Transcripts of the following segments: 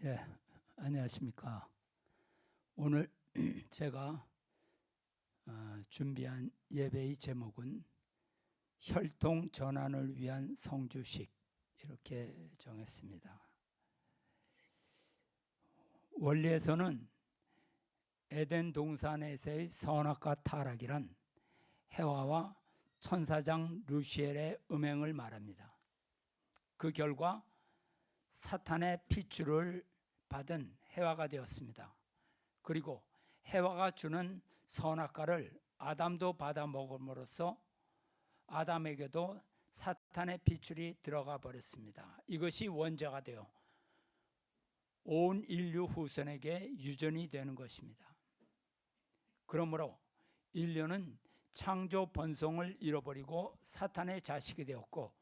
예, 안녕하십니까. 오늘 제가 준비한 예배의 제목은 혈통 전환을 위한 성주식 이렇게 정했습니다. 원리에서는 에덴 동산에서의 선악과 타락이란 해와와 천사장 루시엘의 음행을 말합니다. 그 결과 사탄의 핏줄을 받은 해와가 되었습니다. 그리고 해와가 주는 선악과를 아담도 받아 먹음으로써 아담에게도 사탄의 핏줄이 들어가 버렸습니다. 이것이 원죄가 되어 온 인류 후손에게 유전이 되는 것입니다. 그러므로 인류는 창조 번성을 잃어버리고 사탄의 자식이 되었고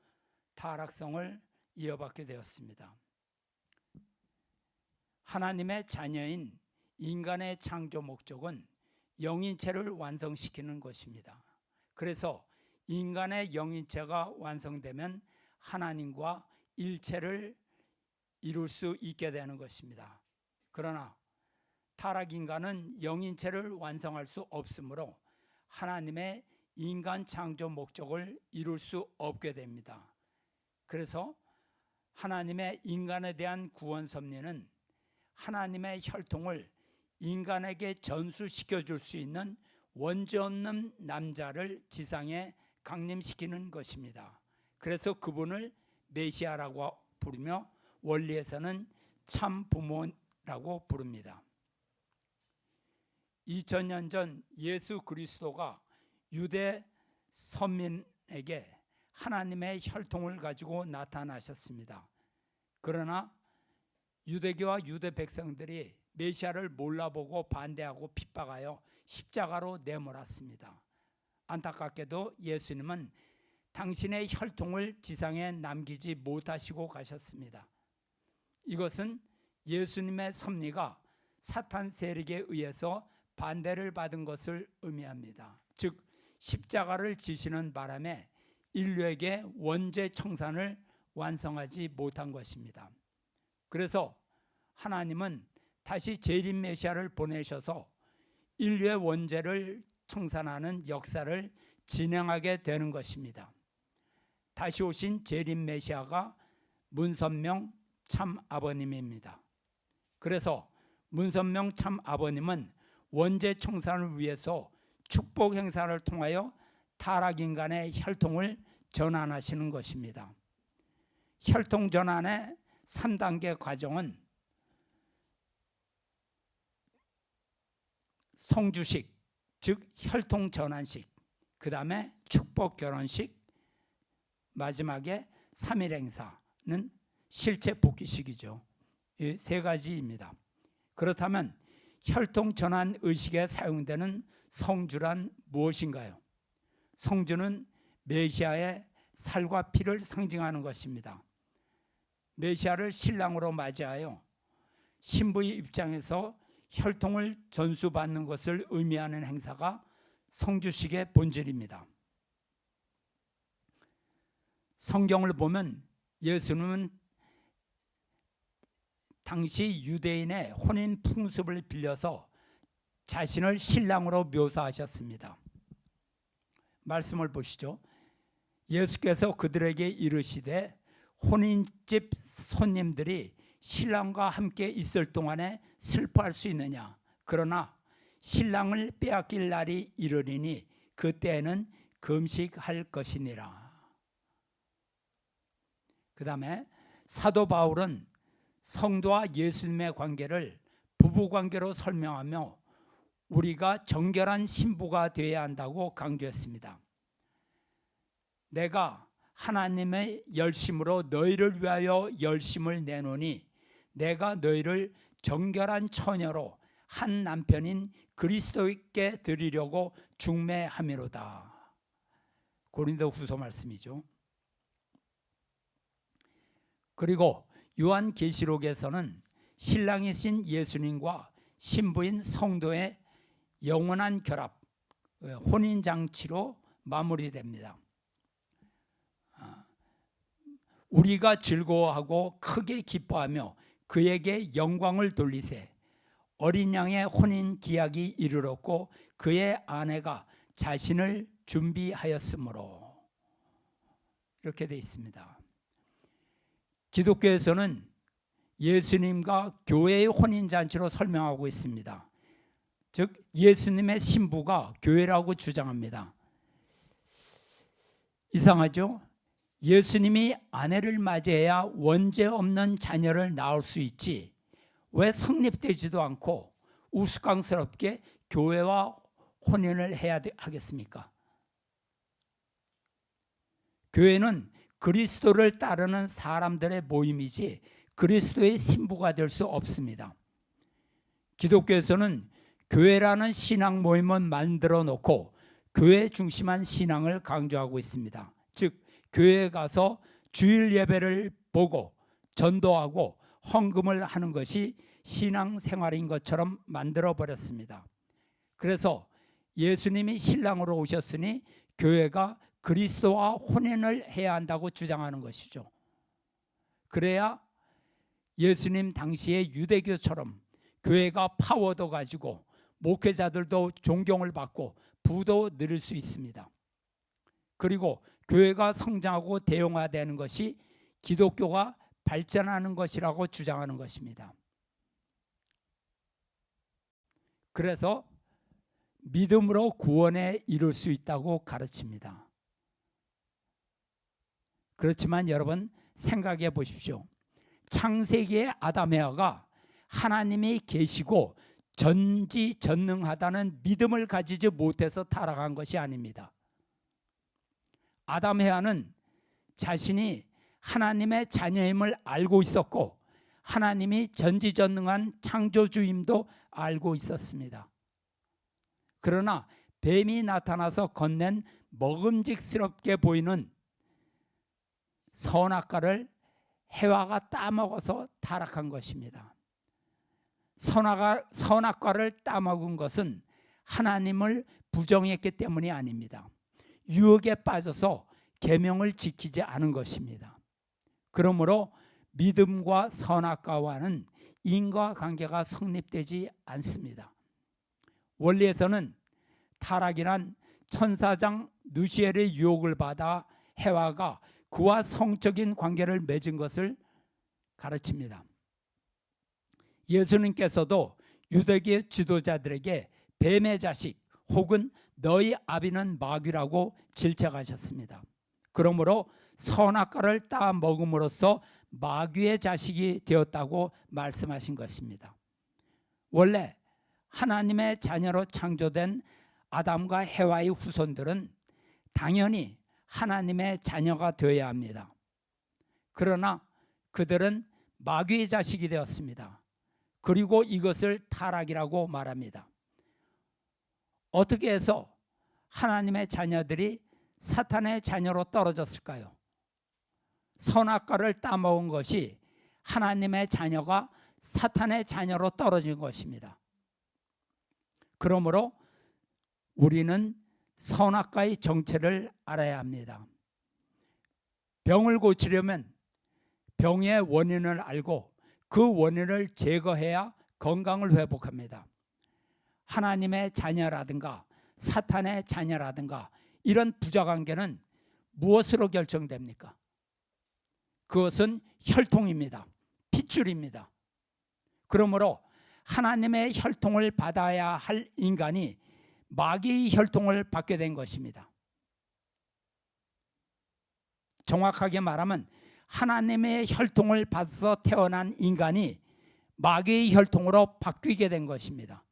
타락성을 이어받게 되었습니다. 하나님의 자녀인 인간의 창조 목적은 영인체를 완성시키는 것입니다. 그래서 인간의 영인체가 완성되면 하나님과 일체를 이룰 수 있게 되는 것입니다. 그러나 타락인간은 영인체를 완성할 수 없으므로 하나님의 인간 창조 목적을 이룰 수 없게 됩니다. 그래서 하나님의 인간에 대한 구원 섭리는 하나님의 혈통을 인간에게 전수시켜 줄 수 있는 원죄 없는 남자를 지상에 강림시키는 것입니다. 그래서 그분을 메시아라고 부르며 원리에서는 참 부모라고 부릅니다. 2000년 전 예수 그리스도가 유대 선민에게 하나님의 혈통을 가지고 나타나셨습니다. 그러나 유대교와 유대 백성들이 메시아를 몰라보고 반대하고 핍박하여 십자가로 내몰았습니다. 안타깝게도 예수님은 당신의 혈통을 지상에 남기지 못하시고 가셨습니다. 이것은 예수님의 섭리가 사탄 세력에 의해서 반대를 받은 것을 의미합니다. 즉 십자가를 지시는 바람에 인류에게 원죄 청산을 완성하지 못한 것입니다. 그래서 하나님은 다시 재림 메시아를 보내셔서 인류의 원죄를 청산하는 역사를 진행하게 되는 것입니다. 다시 오신 재림 메시아가 문선명 참 아버님입니다. 그래서 문선명 참 아버님은 원죄 청산을 위해서 축복 행사를 통하여 타락인간의 혈통을 전환하시는 것입니다. 혈통 전환의 3단계 과정은 성주식, 즉 혈통 전환식, 그 다음에 축복 결혼식, 마지막에 3일 행사는 실체 복귀식이죠. 이 세 가지입니다. 그렇다면 혈통 전환 의식에 사용되는 성주란 무엇인가요? 성주는 메시아의 살과 피를 상징하는 것입니다. 메시아를 신랑으로 맞이하여 신부의 입장에서 혈통을 전수받는 것을 의미하는 행사가 성주식의 본질입니다. 성경을 보면 예수님은 당시 유대인의 혼인 풍습을 빌려서 자신을 신랑으로 묘사하셨습니다. 말씀을 보시죠. 예수께서 그들에게 이르시되 혼인집 손님들이 신랑과 함께 있을 동안에 슬퍼할 수 있느냐. 그러나 신랑을 빼앗길 날이 이르리니 그때에는 금식할 것이니라. 그 다음에 사도 바울은 성도와 예수님의 관계를 부부관계로 설명하며 우리가 정결한 신부가 되어야 한다고 강조했습니다. 내가 하나님의 열심으로 너희를 위하여 열심을 내노니 내가 너희를 정결한 처녀로 한 남편인 그리스도께 드리려고 중매함이로다. 고린도후서 말씀이죠. 그리고 요한계시록에서는 신랑이신 예수님과 신부인 성도의 영원한 결합, 혼인장치로 마무리됩니다. 우리가 즐거워하고 크게 기뻐하며 그에게 영광을 돌리세. 어린 양의 혼인 기약이 이르렀고 그의 아내가 자신을 준비하였으므로. 이렇게 되어 있습니다. 기독교에서는 예수님과 교회의 혼인잔치로 설명하고 있습니다. 즉 예수님의 신부가 교회라고 주장합니다. 이상하죠? 예수님이 아내를 맞이해야 원죄 없는 자녀를 낳을 수 있지 왜 성립되지도 않고 우스꽝스럽게 교회와 혼인을 해야 하겠습니까? 교회는 그리스도를 따르는 사람들의 모임이지 그리스도의 신부가 될 수 없습니다. 기독교에서는 교회라는 신앙 모임은 만들어 놓고 교회 중심한 신앙을 강조하고 있습니다. 즉 교회에 가서 주일 예배를 보고 전도하고 헌금을 하는 것이 신앙생활인 것처럼 만들어 버렸습니다. 그래서 예수님이 신랑으로 오셨으니 교회가 그리스도와 혼인을 해야 한다고 주장하는 것이죠. 그래야 예수님 당시의 유대교처럼 교회가 파워도 가지고 목회자들도 존경을 받고 부도 누릴 수 있습니다. 그리고 교회가 성장하고 대형화되는 것이 기독교가 발전하는 것이라고 주장하는 것입니다. 그래서 믿음으로 구원에 이룰 수 있다고 가르칩니다. 그렇지만 여러분 생각해 보십시오. 창세기의 아담 에바가 하나님이 계시고 전지전능하다는 믿음을 가지지 못해서 타락한 것이 아닙니다. 아담 에바는 자신이 하나님의 자녀임을 알고 있었고 하나님이 전지전능한 창조주임도 알고 있었습니다. 그러나 뱀이 나타나서 건넨 먹음직스럽게 보이는 선악과를 해와가 따먹어서 타락한 것입니다. 선악과를 따먹은 것은 하나님을 부정했기 때문이 아닙니다. 유혹에 빠져서 계명을 지키지 않은 것입니다. 그러므로 믿음과 선악과와는 인과관계가 성립되지 않습니다. 원리에서는 타락이란 천사장 누시엘의 유혹을 받아 해와가 그와 성적인 관계를 맺은 것을 가르칩니다. 예수님께서도 유대교 지도자들에게 뱀의 자식 혹은 너희 아비는 마귀라고 질책하셨습니다. 그러므로 선악과를 따 먹음으로써 마귀의 자식이 되었다고 말씀하신 것입니다. 원래 하나님의 자녀로 창조된 아담과 해와의 후손들은 당연히 하나님의 자녀가 되어야 합니다. 그러나 그들은 마귀의 자식이 되었습니다. 그리고 이것을 타락이라고 말합니다. 어떻게 해서 하나님의 자녀들이 사탄의 자녀로 떨어졌을까요? 선악과를 따먹은 것이 하나님의 자녀가 사탄의 자녀로 떨어진 것입니다. 그러므로 우리는 선악과의 정체를 알아야 합니다. 병을 고치려면 병의 원인을 알고 그 원인을 제거해야 건강을 회복합니다. 하나님의 자녀라든가 사탄의 자녀라든가 이런 부자관계는 무엇으로 결정됩니까? 그것은 혈통입니다. 핏줄입니다. 그러므로 하나님의 혈통을 받아야 할 인간이 마귀의 혈통을 받게 된 것입니다. 정확하게 말하면 하나님의 혈통을 받아서 태어난 인간이 마귀의 혈통으로 바뀌게 된 것입니다.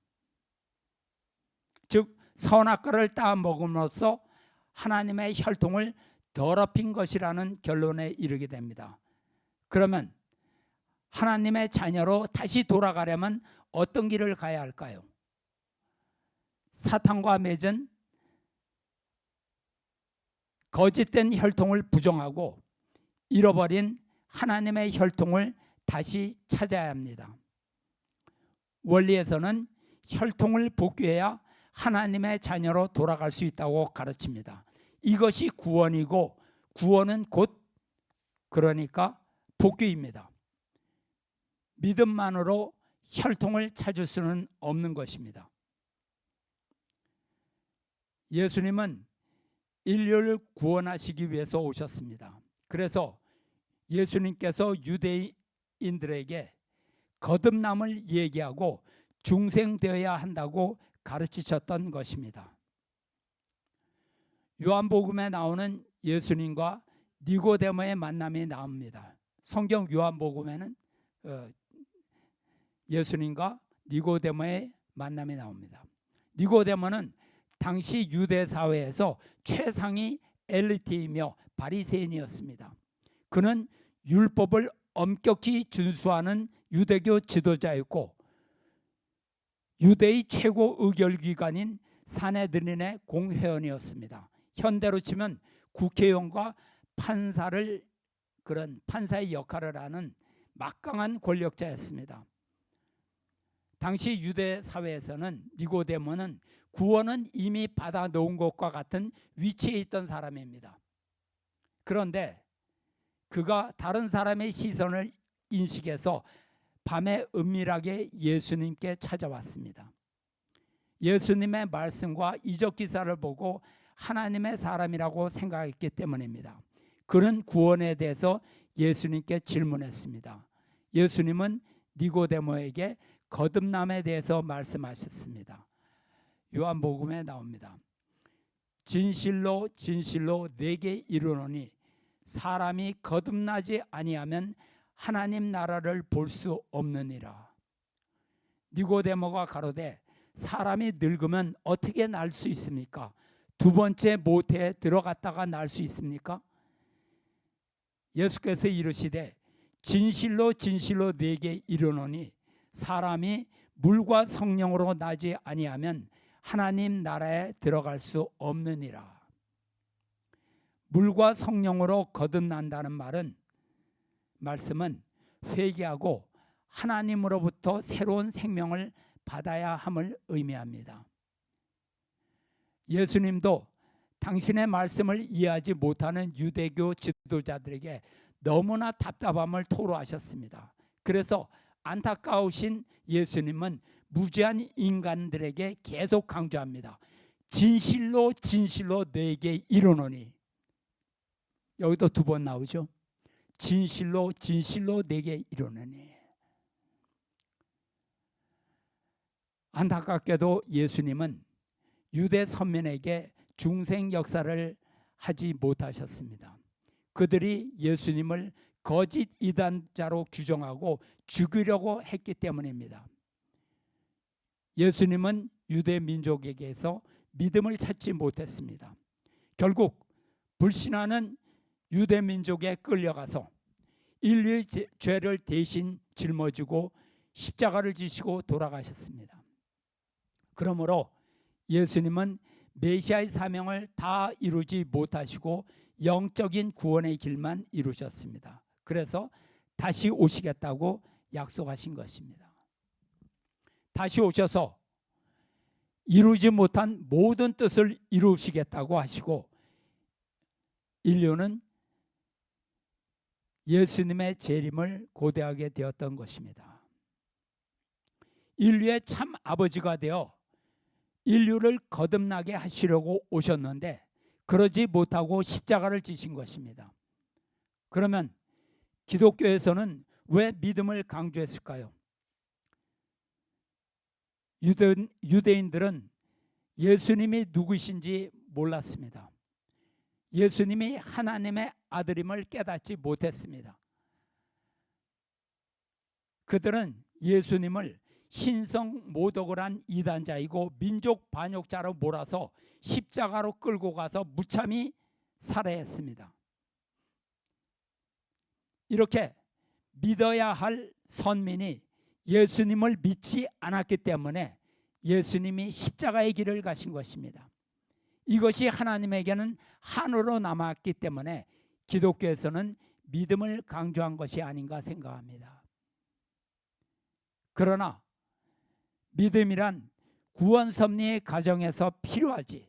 즉 선악과를 따 먹음으로써 하나님의 혈통을 더럽힌 것이라는 결론에 이르게 됩니다. 그러면 하나님의 자녀로 다시 돌아가려면 어떤 길을 가야 할까요? 사탄과 맺은 거짓된 혈통을 부정하고 잃어버린 하나님의 혈통을 다시 찾아야 합니다. 원리에서는 혈통을 복귀해야 하나님의 자녀로 돌아갈 수 있다고 가르칩니다. 이것이 구원이고 구원은 곧 그러니까 복귀입니다. 믿음만으로 혈통을 찾을 수는 없는 것입니다. 예수님은 인류를 구원하시기 위해서 오셨습니다. 그래서 예수님께서 유대인들에게 거듭남을 얘기하고 중생되어야 한다고 가르치셨던 것입니다. 요한복음에 나오는 예수님과 니고데모의 만남이 나옵니다. 성경 요한복음에는 예수님과 니고데모의 만남이 나옵니다. 니고데모는 당시 유대 사회에서 최상위 엘리트이며 바리새인이었습니다. 그는 율법을 엄격히 준수하는 유대교 지도자였고 유대의 최고 의결기관인 산헤드린의 공회원이었습니다. 현대로 치면 국회의원과 판사를 그런 판사의 역할을 하는 막강한 권력자였습니다. 당시 유대 사회에서는 니고데모는 구원은 이미 받아 놓은 것과 같은 위치에 있던 사람입니다. 그런데 그가 다른 사람의 시선을 인식해서 밤에 은밀하게 예수님께 찾아왔습니다. 예수님의 말씀과 이적 기사를 보고 하나님의 사람이라고 생각했기 때문입니다. 그는 구원에 대해서 예수님께 질문했습니다. 예수님은 니고데모에게 거듭남에 대해서 말씀하셨습니다. 요한복음에 나옵니다. 진실로 진실로 내게 이르노니 사람이 거듭나지 아니하면 하나님 나라를 볼 수 없느니라. 니고데모가 가로되 사람이 늙으면 어떻게 날 수 있습니까? 두 번째 모태에 들어갔다가 날 수 있습니까? 예수께서 이르시되 진실로 진실로 내게 이르노니 사람이 물과 성령으로 나지 아니하면 하나님 나라에 들어갈 수 없느니라. 물과 성령으로 거듭난다는 말씀은 회개하고 하나님으로부터 새로운 생명을 받아야 함을 의미합니다. 예수님도 당신의 말씀을 이해하지 못하는 유대교 지도자들에게 너무나 답답함을 토로하셨습니다. 그래서 안타까우신 예수님은 무지한 인간들에게 계속 강조합니다. 진실로 진실로 내게 이르노니. 여기도 두 번 나오죠. 진실로 진실로 내게 이르노니. 안타깝게도 예수님은 유대 선민에게 중생 역사를 하지 못하셨습니다. 그들이 예수님을 거짓 이단자로 규정하고 죽이려고 했기 때문입니다. 예수님은 유대 민족에게서 믿음을 찾지 못했습니다. 결국 불신하는 유대 민족에 끌려가서 인류의 죄를 대신 짊어지고 십자가를 지시고 돌아가셨습니다. 그러므로 예수님은 메시아의 사명을 다 이루지 못하시고 영적인 구원의 길만 이루셨습니다. 그래서 다시 오시겠다고 약속하신 것입니다. 다시 오셔서 이루지 못한 모든 뜻을 이루시겠다고 하시고 인류는 예수님의 재림을 고대하게 되었던 것입니다. 인류의 참 아버지가 되어 인류를 거듭나게 하시려고 오셨는데 그러지 못하고 십자가를 지신 것입니다. 그러면 기독교에서는 왜 믿음을 강조했을까요? 유대인들은 예수님이 누구신지 몰랐습니다. 예수님이 하나님의 아들임을 깨닫지 못했습니다. 그들은 예수님을 신성 모독을 한 이단자이고 민족 반역자로 몰아서 십자가로 끌고 가서 무참히 살해했습니다. 이렇게 믿어야 할 선민이 예수님을 믿지 않았기 때문에 예수님이 십자가의 길을 가신 것입니다. 이것이 하나님에게는 한으로 남았기 때문에 기독교에서는 믿음을 강조한 것이 아닌가 생각합니다. 그러나 믿음이란 구원 섭리의 과정에서 필요하지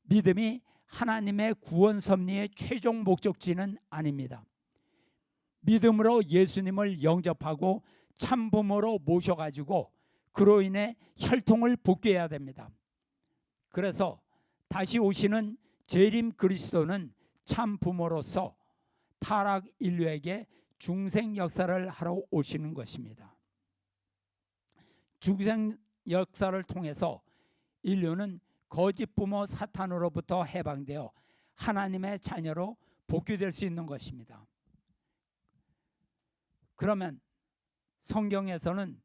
믿음이 하나님의 구원 섭리의 최종 목적지는 아닙니다. 믿음으로 예수님을 영접하고 참 부모로 모셔가지고 그로 인해 혈통을 복귀해야 됩니다. 그래서 다시 오시는 재림 그리스도는 참 부모로서 타락 인류에게 중생 역사를 하러 오시는 것입니다. 중생 역사를 통해서 인류는 거짓 부모 사탄으로부터 해방되어 하나님의 자녀로 복귀될 수 있는 것입니다. 그러면 성경에서는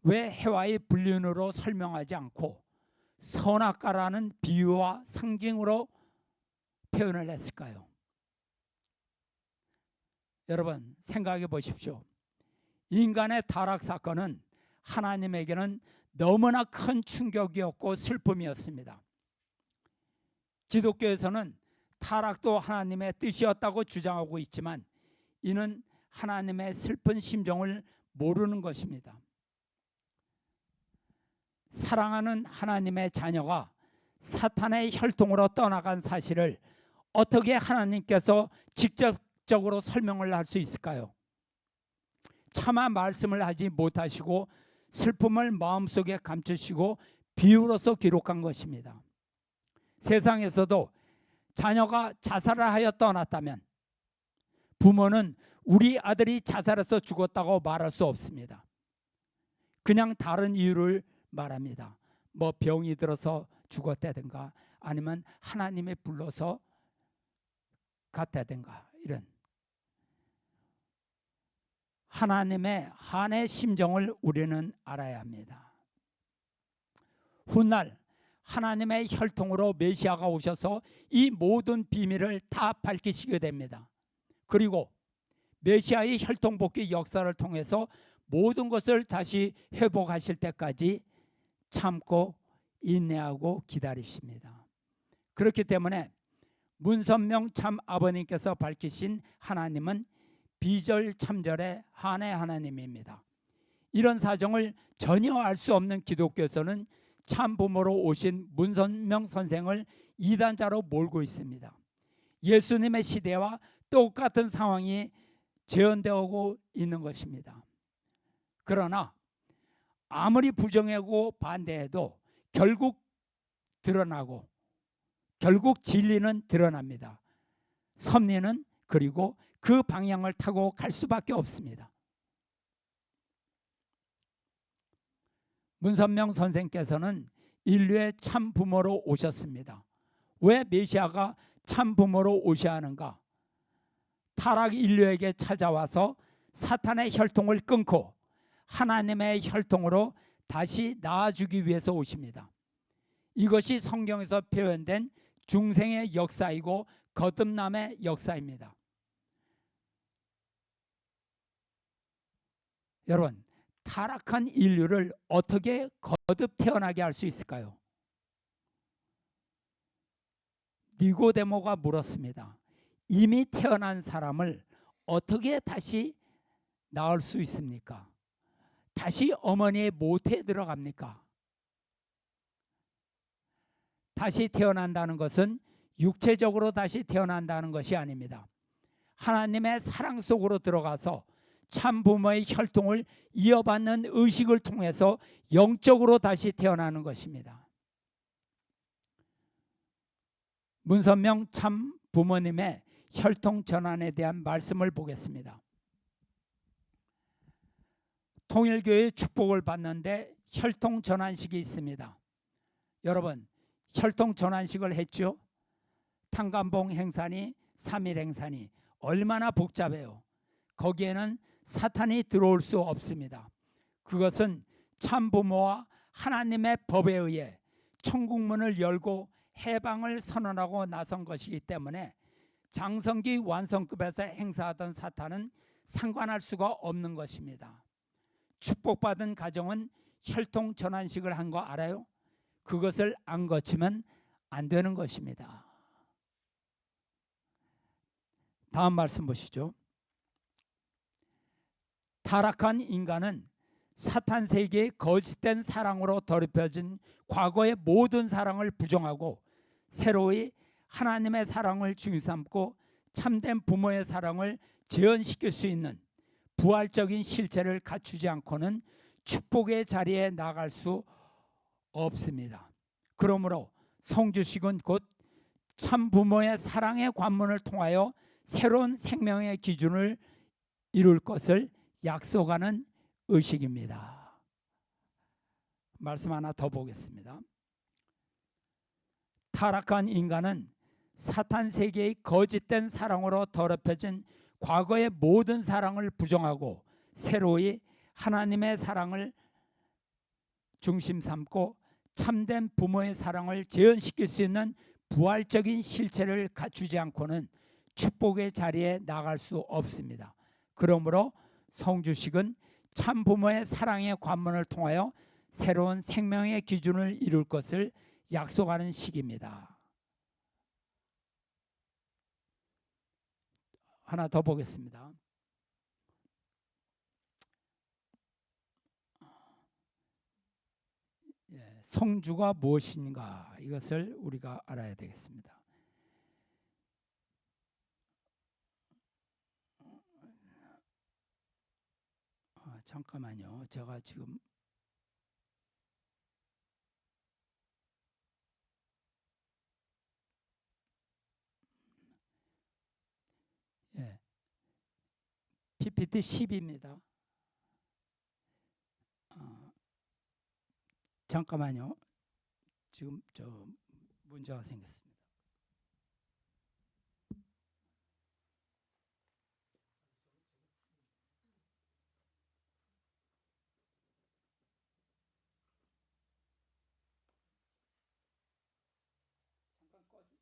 왜 해와의 불륜으로 설명하지 않고 선악과라는 비유와 상징으로 표현을 했을까요? 여러분 생각해 보십시오. 인간의 타락 사건은 하나님에게는 너무나 큰 충격이었고 슬픔이었습니다. 기독교에서는 타락도 하나님의 뜻이었다고 주장하고 있지만 이는 하나님의 슬픈 심정을 모르는 것입니다. 사랑하는 하나님의 자녀가 사탄의 혈통으로 떠나간 사실을 어떻게 하나님께서 직접적으로 설명을 할 수 있을까요? 차마 말씀을 하지 못하시고 슬픔을 마음속에 감추시고 비유로서 기록한 것입니다. 세상에서도 자녀가 자살을 하여 떠났다면 부모는 우리 아들이 자살해서 죽었다고 말할 수 없습니다. 그냥 다른 이유를 말합니다. 뭐 병이 들어서 죽었다든가 아니면 하나님이 불러서 갔다든가 이런 하나님의 한의 심정을 우리는 알아야 합니다. 훗날 하나님의 혈통으로 메시아가 오셔서 이 모든 비밀을 다 밝히시게 됩니다. 그리고 메시아의 혈통 복귀 역사를 통해서 모든 것을 다시 회복하실 때까지 참고 인내하고 기다리십니다. 그렇기 때문에 문선명 참 아버님께서 밝히신 하나님은 비절참절의 한의 하나님입니다. 이런 사정을 전혀 알 수 없는 기독교에서는 참 부모로 오신 문선명 선생을 이단자로 몰고 있습니다. 예수님의 시대와 똑같은 상황이 재현되고 있는 것입니다. 그러나 아무리 부정하고 반대해도 결국 드러나고 결국 진리는 드러납니다. 섭리는 그리고 그 방향을 타고 갈 수밖에 없습니다. 문선명 선생께서는 인류의 참 부모로 오셨습니다. 왜 메시아가 참 부모로 오셔야 하는가? 타락 인류에게 찾아와서 사탄의 혈통을 끊고 하나님의 혈통으로 다시 나아주기 위해서 오십니다. 이것이 성경에서 표현된 중생의 역사이고 거듭남의 역사입니다. 여러분, 타락한 인류를 어떻게 거듭 태어나게 할 수 있을까요? 니고데모가 물었습니다. 이미 태어난 사람을 어떻게 다시 낳을 수 있습니까? 다시 어머니의 모태에 들어갑니까? 다시 태어난다는 것은 육체적으로 다시 태어난다는 것이 아닙니다. 하나님의 사랑 속으로 들어가서 참 부모의 혈통을 이어받는 의식을 통해서 영적으로 다시 태어나는 것입니다. 문선명 참 부모님의 혈통 전환에 대한 말씀을 보겠습니다. 통일교회의 축복을 받는데 혈통 전환식이 있습니다. 여러분, 혈통 전환식을 했죠? 탄감봉 행사니 3일 행사니 얼마나 복잡해요. 거기에는 사탄이 들어올 수 없습니다. 그것은 참 부모와 하나님의 법에 의해 천국문을 열고 해방을 선언하고 나선 것이기 때문에 장성기 완성급에서 행사하던 사탄은 상관할 수가 없는 것입니다. 축복받은 가정은 혈통 전환식을 한 거 알아요? 그것을 안 거치면 안 되는 것입니다. 다음 말씀 보시죠. 타락한 인간은 사탄 세계의 거짓된 사랑으로 더럽혀진 과거의 모든 사랑을 부정하고 새로이 하나님의 사랑을 중요 삼고 참된 부모의 사랑을 재현시킬 수 있는 부활적인 실체를 갖추지 않고는 축복의 자리에 나갈 수 없습니다. 그러므로 성주식은 곧 참 부모의 사랑의 관문을 통하여 새로운 생명의 기준을 이룰 것을 약속하는 의식입니다. 말씀 하나 더 보겠습니다. 타락한 인간은 사탄 세계의 거짓된 사랑으로 더럽혀진 과거의 모든 사랑을 부정하고 새로이 하나님의 사랑을 중심 삼고 참된 부모의 사랑을 재현시킬 수 있는 부활적인 실체를 갖추지 않고는 축복의 자리에 나갈 수 없습니다. 그러므로 성주식은 참 부모의 사랑의 관문을 통하여 새로운 생명의 기준을 이룰 것을 약속하는 시기입니다. 하나 더 보겠습니다. 성주가 무엇인가, 이것을 우리가 알아야 되겠습니다. 잠깐만요. 제가 지금 PPT 10입니다. 잠깐만요. 지금 문제가 생겼습니다. 잠깐 꺼주세요.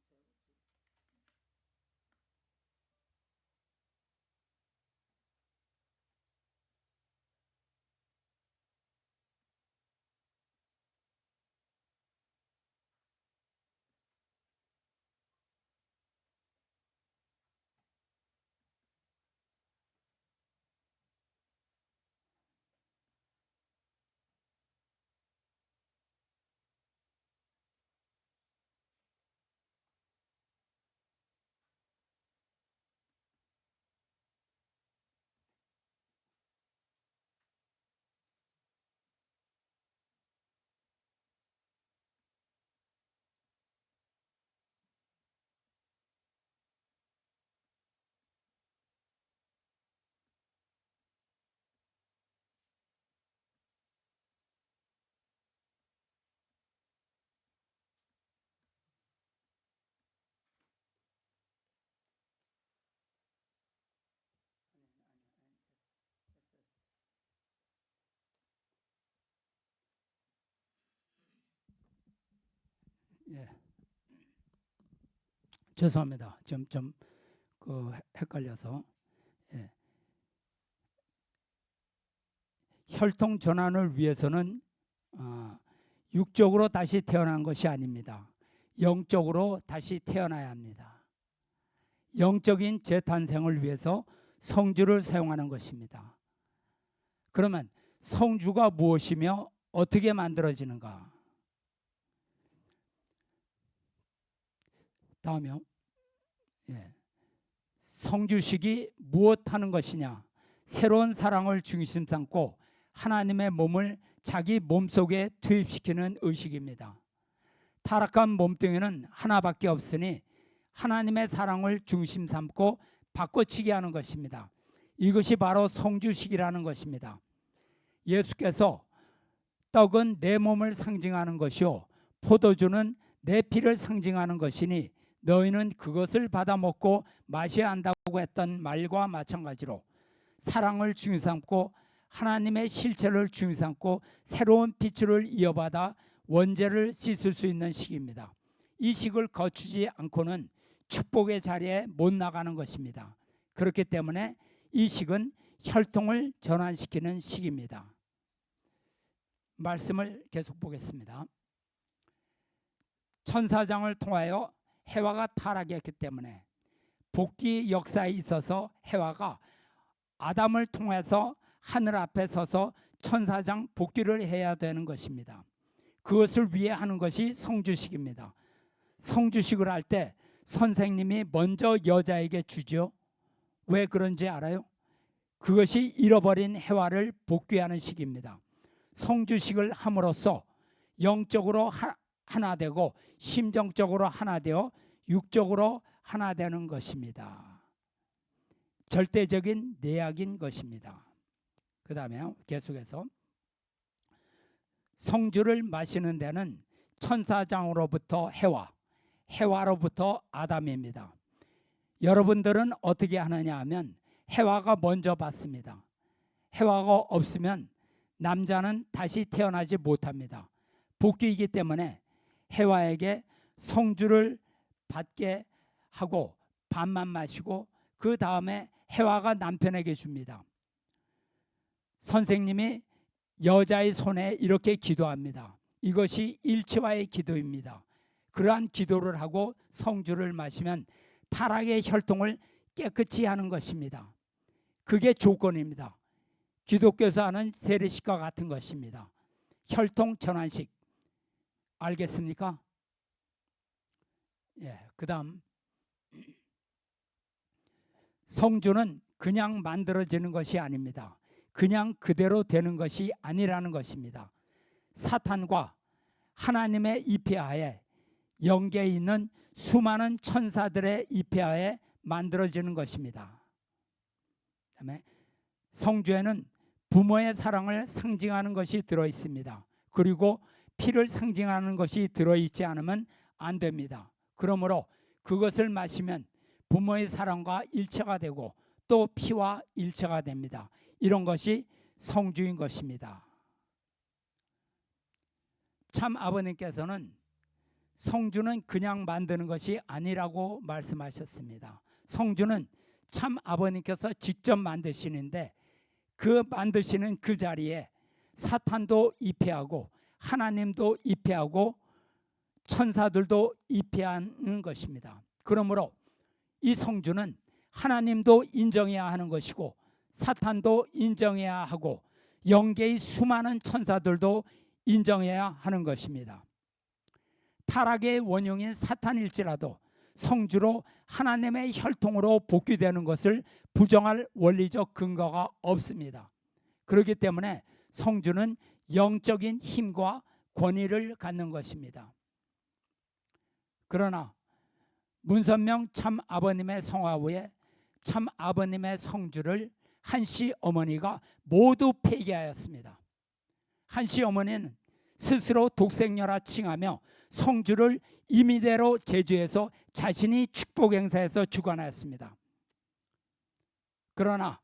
예, 죄송합니다. 좀 헷갈려서. 예. 혈통 전환을 위해서는 육적으로 다시 태어난 것이 아닙니다. 영적으로 다시 태어나야 합니다. 영적인 재탄생을 위해서 성주를 사용하는 것입니다. 그러면 성주가 무엇이며 어떻게 만들어지는가? 다음이요. 성주식이 무엇하는 것이냐? 새로운 사랑을 중심 삼고 하나님의 몸을 자기 몸속에 투입시키는 의식입니다. 타락한 몸뚱이는 하나밖에 없으니 하나님의 사랑을 중심 삼고 바꿔치기 하는 것입니다. 이것이 바로 성주식이라는 것입니다. 예수께서 떡은 내 몸을 상징하는 것이요 포도주는 내 피를 상징하는 것이니 너희는 그것을 받아 먹고 마셔야 한다고 했던 말과 마찬가지로 사랑을 중심 삼고 하나님의 실체를 중심 삼고 새로운 빛을 이어받아 원죄를 씻을 수 있는 시기입니다. 이 식을 거치지 않고는 축복의 자리에 못 나가는 것입니다. 그렇기 때문에 이 식은 혈통을 전환시키는 시기입니다. 말씀을 계속 보겠습니다. 천사장을 통하여 해와가 타락했기 때문에 복귀 역사에 있어서 해와가 아담을 통해서 하늘 앞에 서서 천사장 복귀를 해야 되는 것입니다. 그것을 위해 하는 것이 성주식입니다. 성주식을 할 때 선생님이 먼저 여자에게 주죠. 왜 그런지 알아요? 그것이 잃어버린 해와를 복귀하는 시기입니다. 성주식을 함으로써 영적으로 하나 되고 심정적으로 하나 되어 육적으로 하나 되는 것입니다. 절대적인 내약인 것입니다. 그 다음에 계속해서 성주를 마시는 데는 천사장으로부터 해와, 해와로부터 아담입니다. 여러분들은 어떻게 하느냐 하면 해와가 먼저 받습니다. 해와가 없으면 남자는 다시 태어나지 못합니다. 복귀이기 때문에 해와에게 성주를 받게 하고 반만 마시고 그 다음에 해와가 남편에게 줍니다. 선생님이 여자의 손에 이렇게 기도합니다. 이것이 일체와의 기도입니다. 그러한 기도를 하고 성주를 마시면 타락의 혈통을 깨끗이 하는 것입니다. 그게 조건입니다. 기독교에서 하는 세례식과 같은 것입니다. 혈통 전환식. 알겠습니까? 예, 그 다음 성주는 그냥 만들어지는 것이 아닙니다. 그냥 그대로 되는 것이 아니라는 것입니다. 사탄과 하나님의 입회하에 영계에 있는 수많은 천사들의 입회하에 만들어지는 것입니다. 그다음에 성주에는 부모의 사랑을 상징하는 것이 들어있습니다. 그리고 피를 상징하는 것이 들어있지 않으면 안 됩니다. 그러므로 그것을 마시면 부모의 사랑과 일체가 되고 또 피와 일체가 됩니다. 이런 것이 성주인 것입니다. 참 아버님께서는 성주는 그냥 만드는 것이 아니라고 말씀하셨습니다. 성주는 참 아버님께서 직접 만드시는데 그 만드시는 그 자리에 사탄도 입회하고 하나님도 입회하고 천사들도 입회하는 것입니다. 그러므로 이 성주는 하나님도 인정해야 하는 것이고 사탄도 인정해야 하고 영계의 수많은 천사들도 인정해야 하는 것입니다. 타락의 원흉인 사탄일지라도 성주로 하나님의 혈통으로 복귀되는 것을 부정할 원리적 근거가 없습니다. 그렇기 때문에 성주는 영적인 힘과 권위를 갖는 것입니다. 그러나 문선명 참 아버님의 성화 후에 참 아버님의 성주를 한씨 어머니가 모두 폐기하였습니다. 한씨 어머니는 스스로 독생녀라 칭하며 성주를 임의대로 제주해서 자신이 축복 행사해서 주관하였습니다. 그러나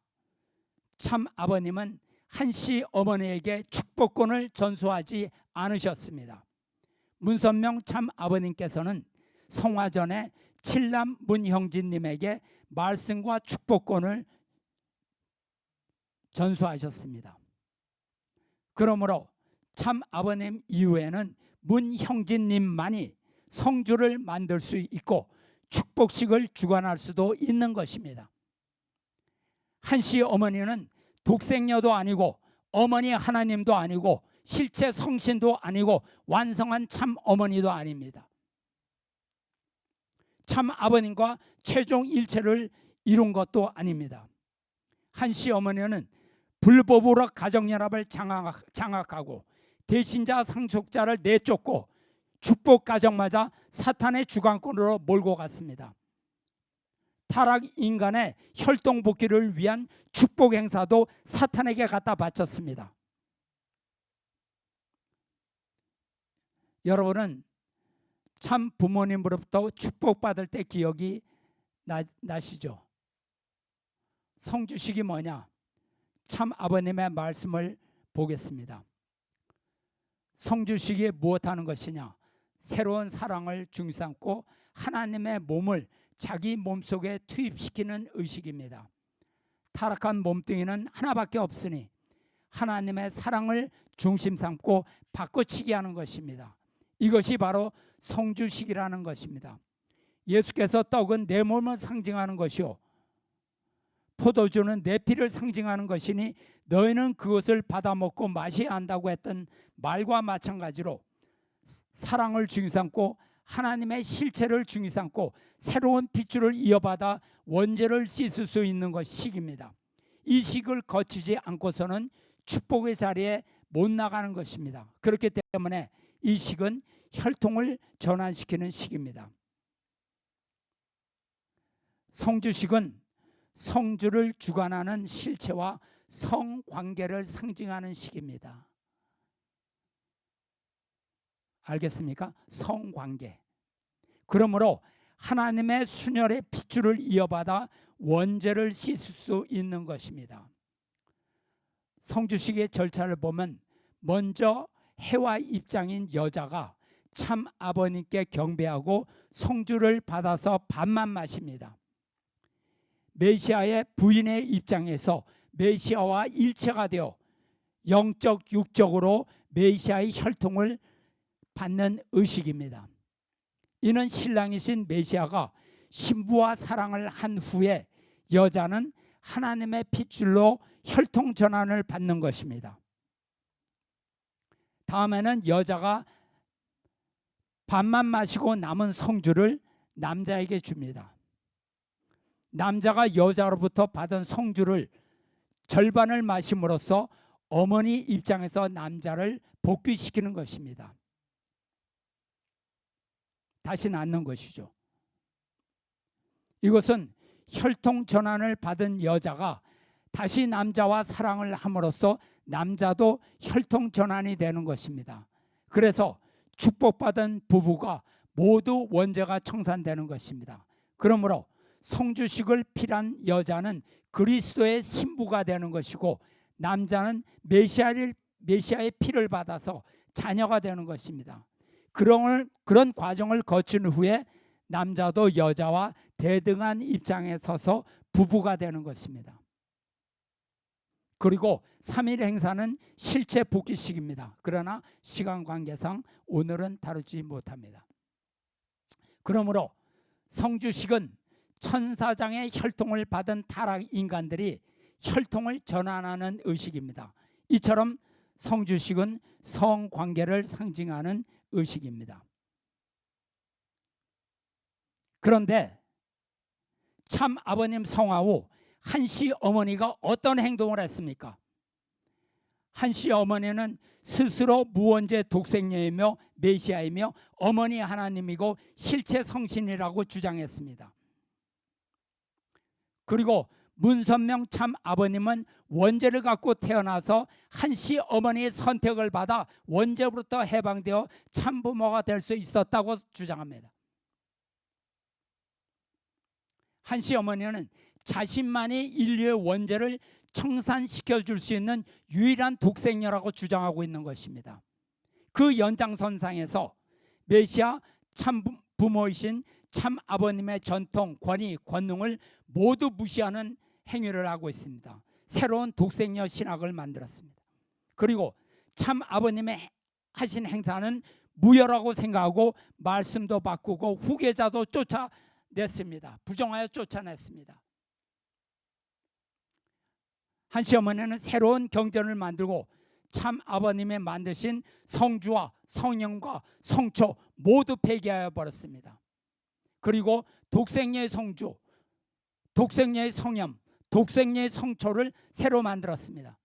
참 아버님은 한씨 어머니에게 축복권을 전수하지 않으셨습니다. 문선명 참 아버님께서는 성화 전에 칠남 문형진님에게 말씀과 축복권을 전수하셨습니다. 그러므로 참 아버님 이후에는 문형진님만이 성주를 만들 수 있고 축복식을 주관할 수도 있는 것입니다. 한씨 어머니는 독생녀도 아니고 어머니 하나님도 아니고 실체 성신도 아니고 완성한 참 어머니도 아닙니다. 참 아버님과 최종 일체를 이룬 것도 아닙니다. 한씨 어머니는 불법으로 가정연합을 장악하고 대신자 상속자를 내쫓고 축복 가정마저 사탄의 주관권으로 몰고 갔습니다. 타락 인간의 혈통 복귀를 위한 축복 행사도 사탄에게 갖다 바쳤습니다. 여러분은 참 부모님으로부터 축복받을 때 기억이 나시죠? 성주식이 뭐냐? 참 아버님의 말씀을 보겠습니다. 성주식이 무엇하는 것이냐? 새로운 사랑을 중삼고 하나님의 몸을 자기 몸속에 투입시키는 의식입니다. 타락한 몸뚱이는 하나밖에 없으니 하나님의 사랑을 중심 삼고 바꿔치기 하는 것입니다. 이것이 바로 성주식이라는 것입니다. 예수께서 떡은 내 몸을 상징하는 것이요 포도주는 내 피를 상징하는 것이니 너희는 그것을 받아먹고 마셔야 한다고 했던 말과 마찬가지로 사랑을 중요 삼고 하나님의 실체를 중요 삼고 새로운 핏줄을 이어받아 원죄를 씻을 수 있는 것이 식입니다. 이식을 거치지 않고서는 축복의 자리에 못 나가는 것입니다. 그렇기 때문에 이식은 혈통을 전환시키는 식입니다. 성주식은 성주를 주관하는 실체와 성관계를 상징하는 식입니다. 알겠습니까? 성관계. 그러므로 하나님의 순혈의 핏줄을 이어받아 원죄를 씻을 수 있는 것입니다. 성주식의 절차를 보면 먼저 해와 입장인 여자가 참 아버님께 경배하고 성주를 받아서 밥만 마십니다. 메시아의 부인의 입장에서 메시아와 일체가 되어 영적 육적으로 메시아의 혈통을 받는 의식입니다. 이는 신랑이신 메시아가 신부와 사랑을 한 후에 여자는 하나님의 핏줄로 혈통 전환을 받는 것입니다. 다음에는 여자가 밥만 마시고 남은 성주를 남자에게 줍니다. 남자가 여자로부터 받은 성주를 절반을 마심으로써 어머니 입장에서 남자를 복귀시키는 것입니다. 다시 낳는 것이죠. 이것은 혈통 전환을 받은 여자가 다시 남자와 사랑을 함으로써 남자도 혈통 전환이 되는 것입니다. 그래서 축복받은 부부가 모두 원죄가 청산되는 것입니다. 그러므로 성주식을 필한 여자는 그리스도의 신부가 되는 것이고 남자는 메시아의 피를 받아서 자녀가 되는 것입니다. 그런 과정을 거친 후에 남자도 여자와 대등한 입장에 서서 부부가 되는 것입니다. 그리고 3일 행사는 실체 복귀식입니다. 그러나 시간 관계상 오늘은 다루지 못합니다. 그러므로 성주식은 천사장의 혈통을 받은 타락 인간들이 혈통을 전환하는 의식입니다. 이처럼 성주식은 성관계를 상징하는 의식입니다. 그런데 참 아버님 성화후 한씨 어머니가 어떤 행동을 했습니까? 한씨 어머니는 스스로 무원죄 독생녀이며 메시아이며 어머니 하나님이고 실체 성신이라고 주장했습니다. 그리고 문선명 참 아버님은 원죄를 갖고 태어나서 한씨 어머니의 선택을 받아 원죄로부터 해방되어 참부모가 될 수 있었다고 주장합니다. 한씨 어머니는 자신만이 인류의 원죄를 청산시켜 줄 수 있는 유일한 독생녀라고 주장하고 있는 것입니다. 그 연장선상에서 메시아 참 부모이신 참 아버님의 전통, 권위, 권능을 모두 무시하는 행위를 하고 있습니다. 새로운 독생녀 신학을 만들었습니다. 그리고 참 아버님의 하신 행사는 무효라고 생각하고 말씀도 바꾸고 후계자도 쫓아냈습니다. 부정하여 쫓아냈습니다. 한씨 어머니는 새로운 경전을 만들고 참 아버님의 만드신 성주와 성령과 성초 모두 폐기하여 버렸습니다. 그리고 독생녀의 성주, 독생녀의 성염, 독생녀의 성초를 새로 만들었습니다.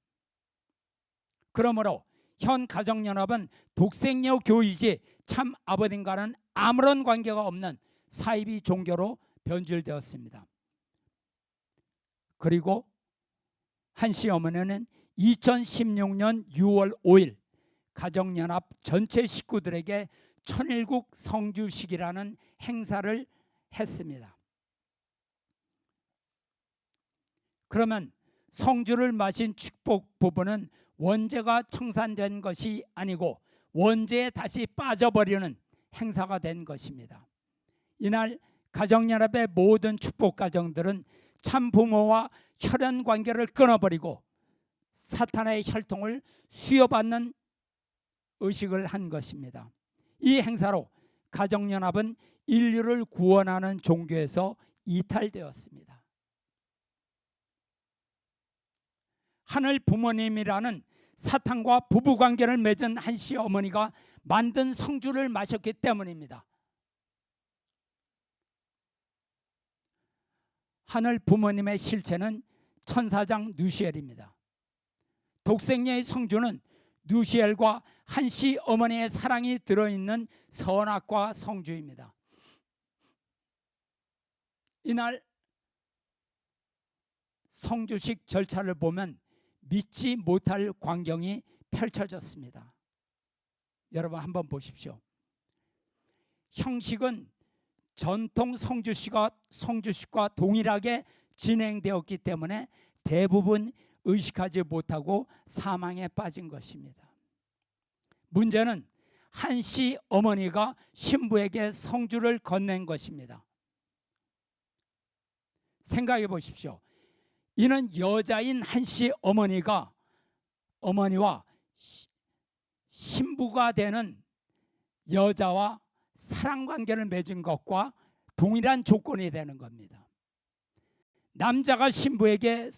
그러므로 현 가정연합은 독생녀 교이지 참 아버님과는 아무런 관계가 없는 사이비 종교로 변질되었습니다. 그리고 한씨 어머니는 2016년 6월 5일 가정연합 전체 식구들에게 천일국 성주식이라는 행사를 했습니다. 그러면 성주를 마신 축복 부부는 원죄가 청산된 것이 아니고 원죄에 다시 빠져버리는 행사가 된 것입니다. 이날 가정연합의 모든 축복 가정들은 참 부모와 혈연 관계를 끊어버리고 사탄의 혈통을 수여받는 의식을 한 것입니다. 이 행사로 가정연합은 인류를 구원하는 종교에서 이탈되었습니다. 하늘 부모님이라는 사탄과 부부관계를 맺은 한씨 어머니가 만든 성주를 마셨기 때문입니다. 하늘 부모님의 실체는 천사장 누시엘입니다. 독생녀의 성주는 누시엘과 한씨 어머니의 사랑이 들어있는 선악과 성주입니다. 이날 성주식 절차를 보면 믿지 못할 광경이 펼쳐졌습니다. 여러분 한번 보십시오. 형식은 전통 성주식과 동일하게 진행되었기 때문에 대부분 의식하지 못하고 사망에 빠진 것입니다. 문제는 한씨 어머니가 신부에게 성주를 건넨 것입니다. 생각해 보십시오. 이는 여자인 한씨 어머니와 신부가 되는 여자와 사랑관계를 맺은 것과 동일한 조건이 되는 겁니다. 남자가 신부에게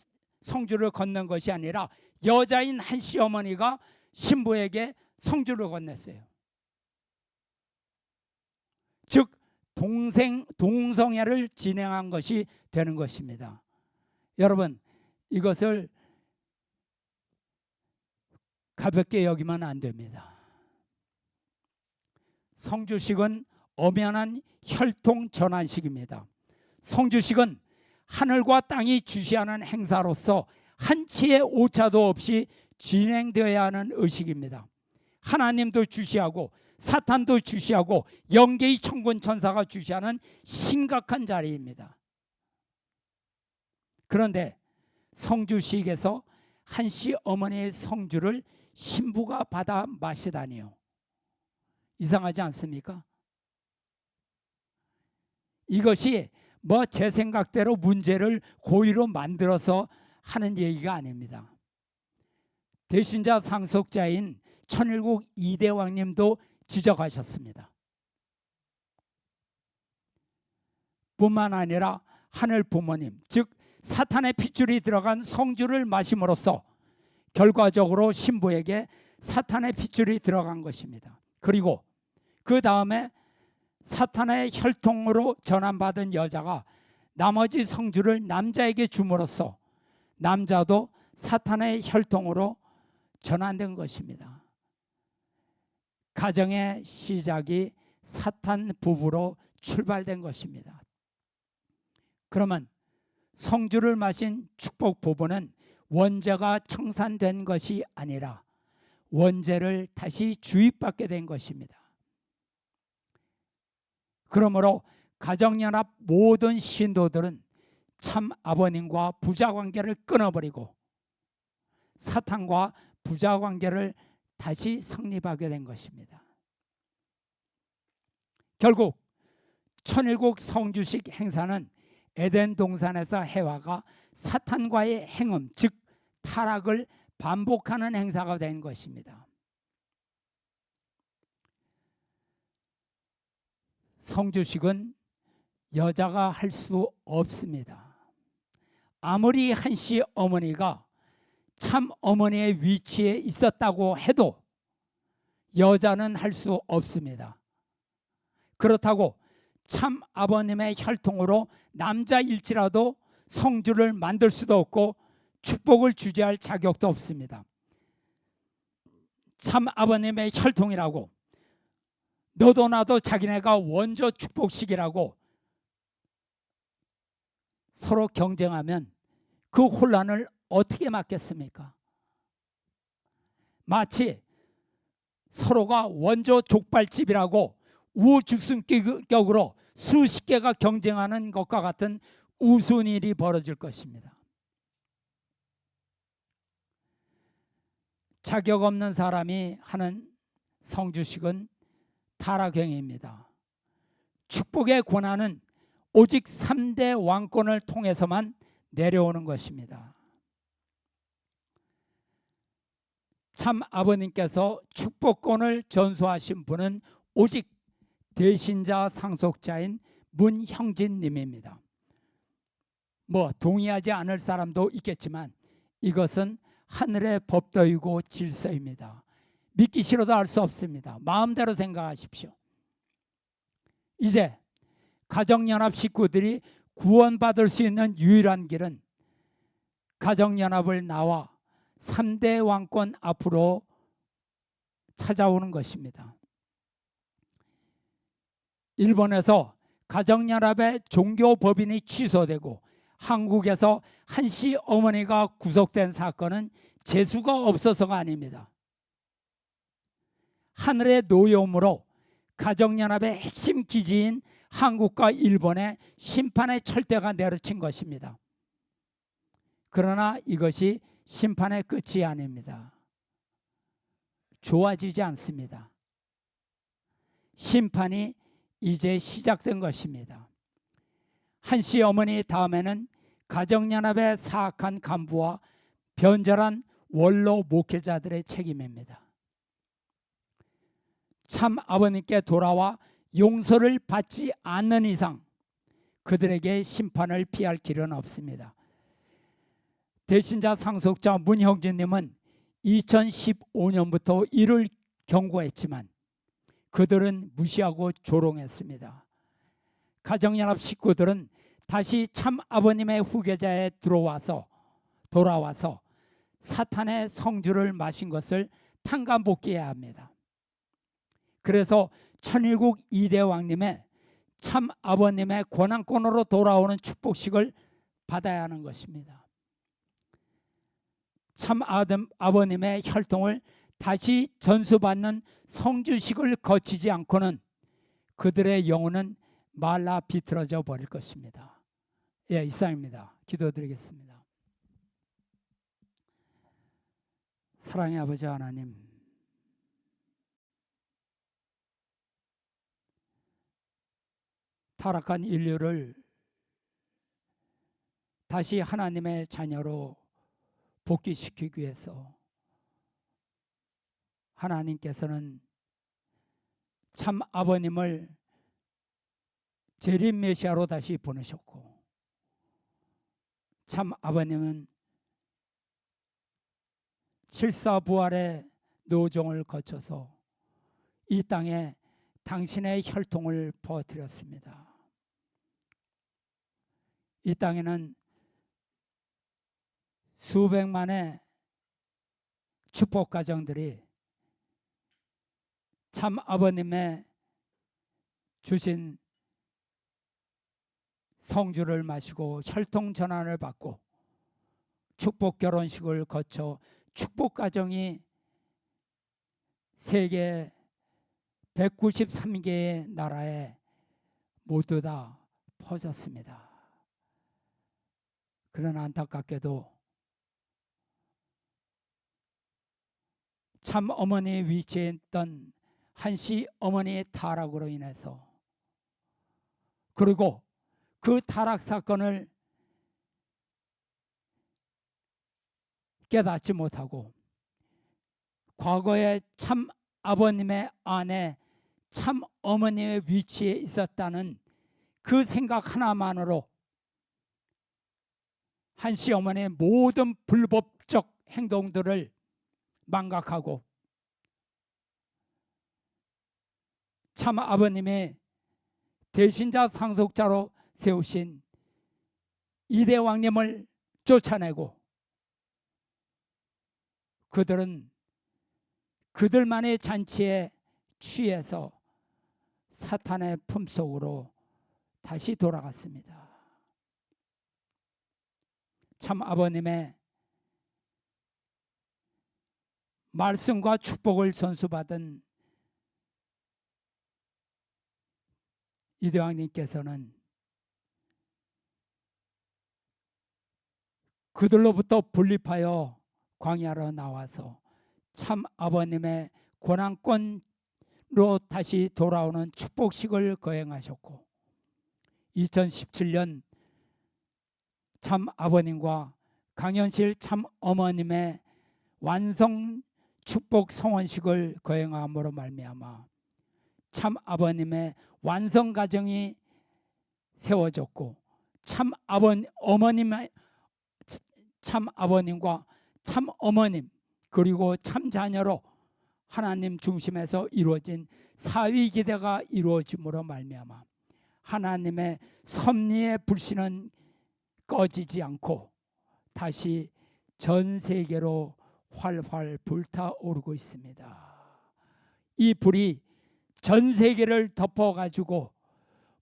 성주를 건넨 것이 아니라 여자인 한씨 어머니가 신부에게 성주를 건넸어요. 즉 동성애를 진행한 것이 되는 것입니다. 여러분 이것을 가볍게 여기면 안 됩니다. 성주식은 엄연한 혈통 전환식입니다. 성주식은 하늘과 땅이 주시하는 행사로서 한치의 오차도 없이 진행되어야 하는 의식입니다. 하나님도 주시하고 사탄도 주시하고 영계의 천군 천사가 주시하는 심각한 자리입니다. 그런데 성주식에서 한씨 어머니의 성주를 신부가 받아 마시다니요. 이상하지 않습니까? 이것이 제 생각대로 문제를 고의로 만들어서 하는 얘기가 아닙니다. 대신자 상속자인 천일국 이대왕님도 지적하셨습니다. 뿐만 아니라 하늘 부모님, 즉 사탄의 핏줄이 들어간 성주를 마심으로써 결과적으로 신부에게 사탄의 핏줄이 들어간 것입니다. 그리고 그 다음에 사탄의 혈통으로 전환받은 여자가 나머지 성주를 남자에게 줌으로써 남자도 사탄의 혈통으로 전환된 것입니다. 가정의 시작이 사탄 부부로 출발된 것입니다. 그러면 성주를 마신 축복 부부는 원죄가 청산된 것이 아니라 원죄를 다시 주입받게 된 것입니다. 그러므로 가정연합 모든 신도들은 참 아버님과 부자관계를 끊어버리고 사탄과 부자관계를 다시 성립하게 된 것입니다. 결국 천일국 성주식 행사는 에덴 동산에서 해와가 사탄과의 행음, 즉 타락을 반복하는 행사가 된 것입니다. 성주식은 여자가 할 수 없습니다. 아무리 한씨 어머니가 참 어머니의 위치에 있었다고 해도 여자는 할 수 없습니다. 그렇다고 참 아버님의 혈통으로 남자일지라도 성주를 만들 수도 없고 축복을 주재할 자격도 없습니다. 참 아버님의 혈통이라고 너도 나도 자기네가 원조 축복식이라고 서로 경쟁하면 그 혼란을 어떻게 막겠습니까? 마치 서로가 원조 족발집이라고 우죽순격으로 수십 개가 경쟁하는 것과 같은 우스운 일이 벌어질 것입니다. 자격 없는 사람이 하는 성주식은 타락행위입니다. 축복의 권한은 오직 3대 왕권을 통해서만 내려오는 것입니다. 참 아버님께서 축복권을 전수하신 분은 오직 대신자 상속자인 문형진님입니다. 동의하지 않을 사람도 있겠지만 이것은 하늘의 법도이고 질서입니다. 믿기 싫어도 알 수 없습니다. 마음대로 생각하십시오. 이제 가정연합 식구들이 구원받을 수 있는 유일한 길은 가정연합을 나와 3대 왕권 앞으로 찾아오는 것입니다. 일본에서 가정연합의 종교법인이 취소되고 한국에서 한씨 어머니가 구속된 사건은 재수가 없어서가 아닙니다. 하늘의 노여움으로 가정연합의 핵심 기지인 한국과 일본의 심판의 철대가 내려친 것입니다. 그러나 이것이 심판의 끝이 아닙니다. 좋아지지 않습니다. 심판이 이제 시작된 것입니다. 한씨 어머니 다음에는 가정연합의 사악한 간부와 변절한 원로 목회자들의 책임입니다. 참 아버님께 돌아와 용서를 받지 않는 이상 그들에게 심판을 피할 길은 없습니다. 대신자 상속자 문형진님은 2015년부터 이를 경고했지만 그들은 무시하고 조롱했습니다. 가정연합 식구들은 다시 참 아버님의 후계자에 돌아와서 사탄의 성주를 마신 것을 탕감복귀해야 합니다. 그래서 천일국 2대 왕님의 참 아버님의 권한권으로 돌아오는 축복식을 받아야 하는 것입니다. 참 아버님의 혈통을 다시 전수받는 성주식을 거치지 않고는 그들의 영혼은 말라 비틀어져 버릴 것입니다. 예, 이상입니다. 기도드리겠습니다. 사랑의 아버지 하나님, 타락한 인류를 다시 하나님의 자녀로 복귀시키기 위해서 하나님께서는 참 아버님을 재림 메시아로 다시 보내셨고, 참 아버님은 칠사부활의 노종을 거쳐서 이 땅에 당신의 혈통을 퍼뜨렸습니다. 이 땅에는 수백만의 축복 가정들이 참 아버님의 주신 성주를 마시고 혈통 전환을 받고 축복 결혼식을 거쳐 축복 가정이 세계 193개의 나라에 모두 다 퍼졌습니다. 그러나 안타깝게도 참 어머니의 위치에 있던 한씨 어머니의 타락으로 인해서, 그리고 그 타락 사건을 깨닫지 못하고 과거에 참 아버님의 안에 참 어머니의 위치에 있었다는 그 생각 하나만으로 한씨 어머니의 모든 불법적 행동들을 망각하고 참 아버님의 대신자 상속자로 세우신 이대 왕님을 쫓아내고 그들은 그들만의 잔치에 취해서 사탄의 품속으로 다시 돌아갔습니다. 참 아버님의 말씀과 축복을 전수받은 이대왕님께서는 그들로부터 분립하여 광야로 나와서 참 아버님의 권한권으로 다시 돌아오는 축복식을 거행하셨고, 2017년 참 아버님과 강현실 참 어머님의 완성 축복 성원식을 거행함으로 말미암아 참 아버님의 완성 가정이 세워졌고, 참 아버님과 참 어머님 그리고 참 자녀로 하나님 중심에서 이루어진 사위 기대가 이루어짐으로 말미암아 하나님의 섭리의 불씨는 꺼지지 않고 다시 전 세계로 활활 불타오르고 있습니다. 이 불이 전 세계를 덮어가지고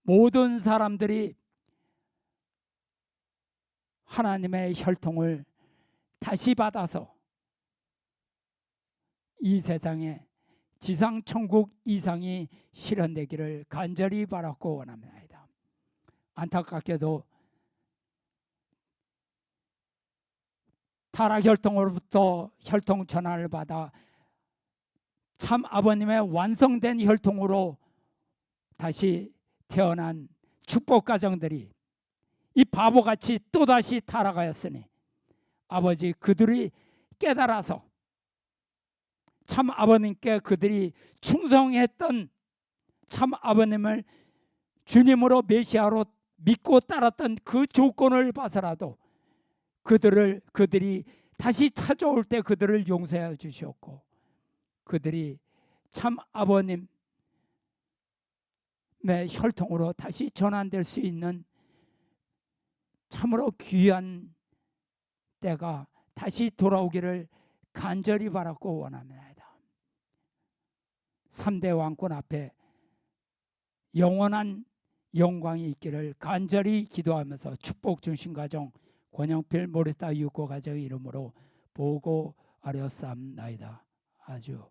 모든 사람들이 하나님의 혈통을 다시 받아서 이 세상에 지상천국 이상이 실현되기를 간절히 바랐고 원합니다. 안타깝게도 타락혈통으로부터 혈통 전환을 받아 참 아버님의 완성된 혈통으로 다시 태어난 축복 가정들이 이 바보같이 또다시 타락하였으니 아버지, 그들이 깨달아서 참 아버님께 그들이 충성했던 참 아버님을 주님으로 메시아로 믿고 따랐던 그 조건을 봐서라도 그들이 다시 찾아올 때 그들을 용서해 주셨고, 그들이 참 아버님의 혈통으로 다시 전환될 수 있는 참으로 귀한 때가 다시 돌아오기를 간절히 바랐고 원합니다. 3대 왕권 앞에 영원한 영광이 있기를 간절히 기도하면서 축복 중심 가정 권영필 모리타 유고 가정의 이름으로 보고하려삼나이다. 아주